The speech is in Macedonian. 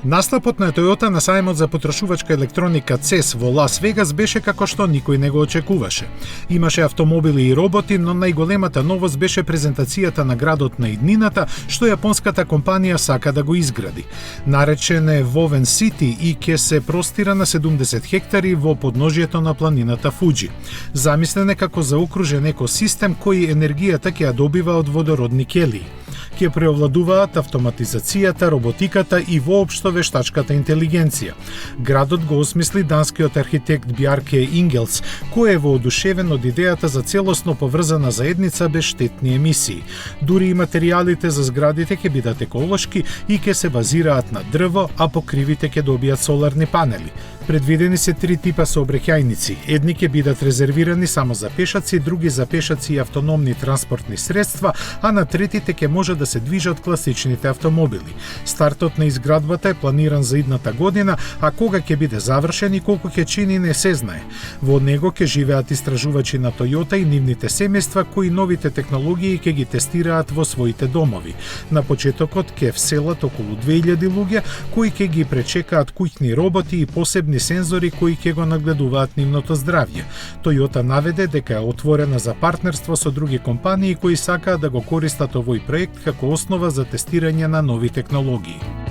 Настапот на Toyota на сајмот за потрошувачка електроника CES во Лас Вегас беше како што никој не го очекуваше. Имаше автомобили и роботи, но најголемата новост беше презентацијата на градот на иднината, што јапонската компанија сака да го изгради. Наречен е Woven City и ќе се простира на 70 хектари во подножјето на планината Фуџи. Замислен е како заокружен екосистем кој енергијата ќе ја добива од водородни келии. Ќе преовладуваат автоматизацијата, роботиката и воопшто вештачката интелигенција. Градот го осмисли данскиот архитект Бjarke Ingels, кој е воодушевен од идејата за целосно поврзана заедница без штетни емисии. Дури и материјалите за зградите ќе бидат еколошки и ќе се базираат на дрво, а покривите ќе добијат соларни панели. Предвидени се 3 типа сообраќајници. Едни ќе бидат резервирани само за пешаци, други за пешаци и автономни транспортни средства, а на третите ќе може да се движат класичните автомобили. Стартот на изградбата е планиран за идната година, а кога ќе биде завршен и колку ќе чини не се знае. Во него ќе живеат истражувачи на Toyota и нивните семејства кои новите технологии ќе ги тестираат во своите домови. На почетокот ќе вселат околу 2000 луѓе кои ќе ги пречекаат куќни роботи и посебни сензори кои ќе го нагледуваат нивното здравје. Toyota наведе дека е отворена за партнерство со други компании кои сакаат да го користат овој проект како основа за тестирање на нови технологии.